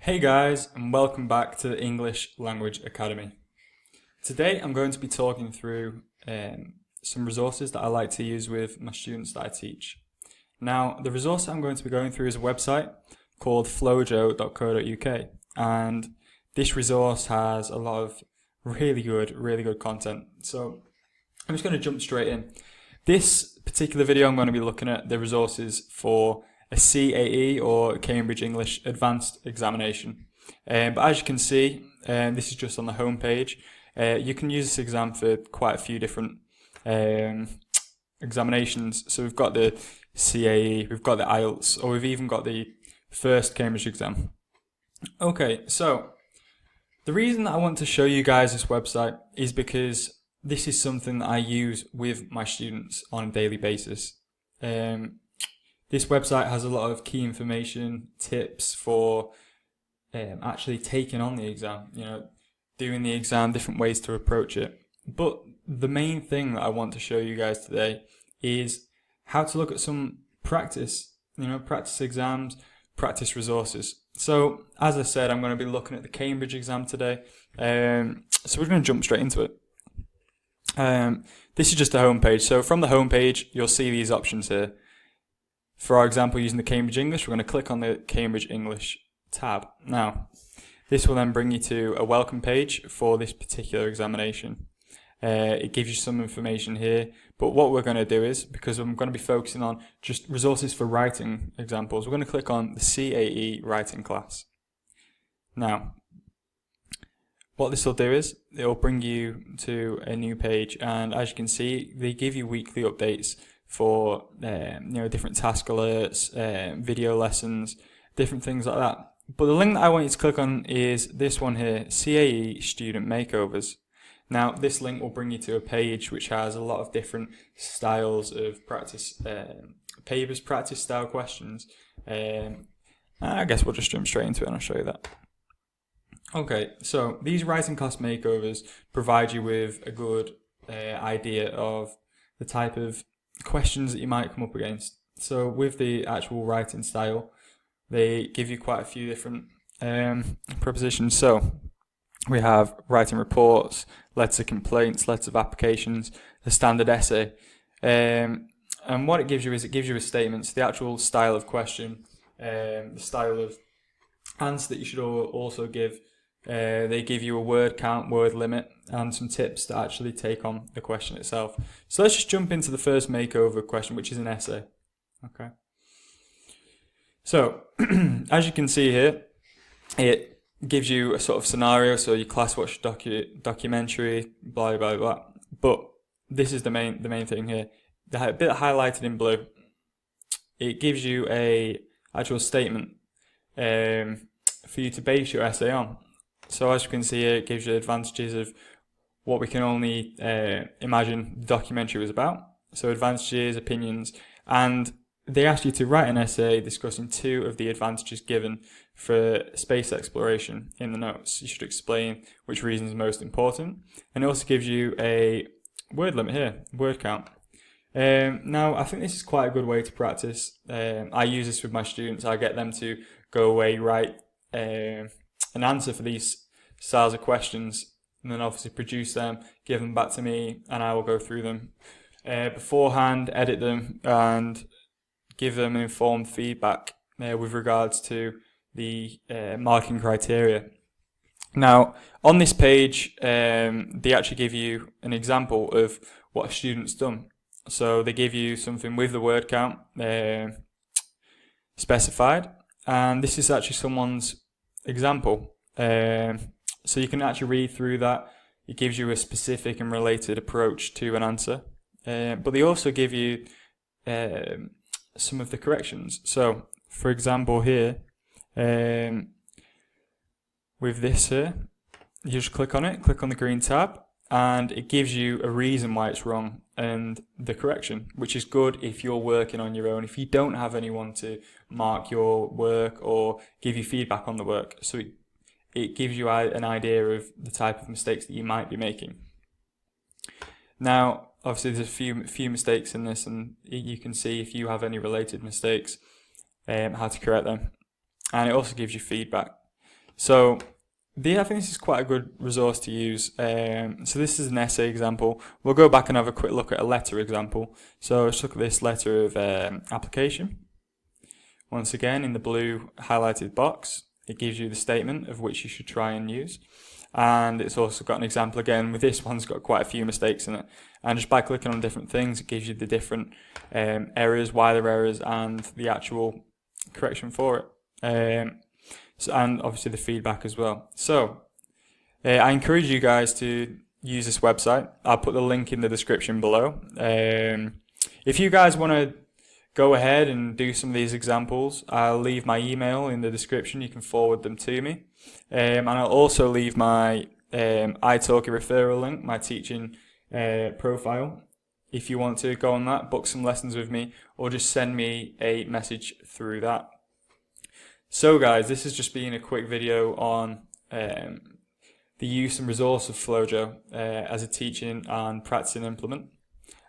Hey guys, and welcome back to the English Language Academy. Today I'm going to be talking through some resources that I like to use with my students that I teach. Now, the resource I'm going to be going through is a website called flojo.co.uk, and this resource has a lot of really good content. So I'm just going to jump straight in. This particular video I'm going to be looking at the resources for a CAE or Cambridge English Advanced Examination. But as you can see, this is just on the home page. You can use this exam for quite a few different examinations. So we've got the CAE, we've got the IELTS, or we've even got the first Cambridge exam. Okay, so the reason that I want to show you guys this website is because this is something that I use with my students on a daily basis. This website has a lot of key information, tips for actually taking on the exam, doing the exam, different ways to approach it. But the main thing that I want to show you guys today is how to look at some practice, practice exams, practice resources. So as I said, I'm going to be looking at the Cambridge exam today. So we're going to jump straight into it. This is just a home page. So from the home page, you'll see these options here. For our example, using the Cambridge English, we're going to click on the Cambridge English tab. Now, this will then bring you to a welcome page for this particular examination. It gives you some information here, but what we're going to do is, because I'm going to be focusing on just resources for writing examples, we're going to click on the Cae Writing Class. Now, what this will do is, it will bring you to a new page, and as you can see, they give you weekly updates for different task alerts, video lessons, different things like that. But the link that I want you to click on is this one here, Cae Student Makeovers. Now this link will bring you to a page which has a lot of different styles of practice papers, practice style questions. I guess we'll just jump straight into it and I'll show you that. Okay, so these writing class makeovers provide you with a good idea of the type of questions that you might come up against. So with the actual writing style, they give you quite a few different propositions. So we have writing reports, letters of complaints, letters of applications, the standard essay. And what it gives you is it gives you a statement, so the actual style of question, the style of answer that you should also give. They give you a word count, word limit, and some tips to actually take on the question itself. So let's just jump into the first makeover question, which is an essay. Okay. So, as you can see here, it gives you a sort of scenario, so your class watch documentary, blah, blah, blah. But this is the main thing here. The bit highlighted in blue, it gives you a actual statement for you to base your essay on. So as you can see here, it gives you advantages of what we can only imagine the documentary was about. So advantages, opinions, and they ask you to write an essay discussing 2 of the advantages given for space exploration in the notes. You should explain which reason is most important. And it also gives you a word limit here, word count. Now, I think this is quite a good way to practice. I use this with my students. I get them to go away, write an answer for these styles of questions, and then obviously produce them, give them back to me, and I will go through them beforehand, edit them, and give them an informed feedback with regards to the marking criteria. Now, on this page, they actually give you an example of what a student's done. So they give you something with the word count specified, and this is actually someone's example. So you can actually read through that. It gives you a specific and related approach to an answer. But they also give you some of the corrections. So, for example here, with this here, you just click on it, click on the green tab, and it gives you a reason why it's wrong and the correction, which is good if you're working on your own, if you don't have anyone to mark your work or give you feedback on the work. So it gives you an idea of the type of mistakes that you might be making. Now, obviously there's a few mistakes in this, and you can see if you have any related mistakes, how to correct them. And it also gives you feedback. So I think this is quite a good resource to use. So this is an essay example. We'll go back and have a quick look at a letter example. So let's look at this letter of application. Once again, in the blue highlighted box, it gives you the statement of which you should try and use. And it's also got an example again. With this one's got quite a few mistakes in it. And just by clicking on different things, it gives you the different errors, why they're errors, and the actual correction for it. And obviously the feedback as well. So I encourage you guys to use this website. I'll put the link in the description below. If you guys want to go ahead and do some of these examples, I'll leave my email in the description. You can forward them to me. And I'll also leave my italki referral link, my teaching profile. If you want to go on that, book some lessons with me, or just send me a message through that. So guys, this has just been a quick video on the use and resource of Flojo as a teaching and practicing implement.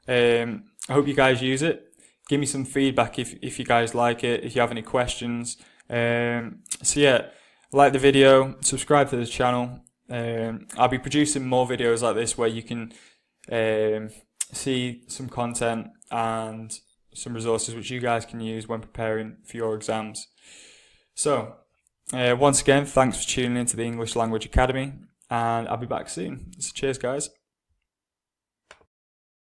I hope you guys use it. Give me some feedback if you guys like it, if you have any questions. So yeah, like the video, subscribe to the channel. I'll be producing more videos like this where you can see some content and some resources which you guys can use when preparing for your exams. So, once again, thanks for tuning into the English Language Academy, and I'll be back soon. So cheers, guys.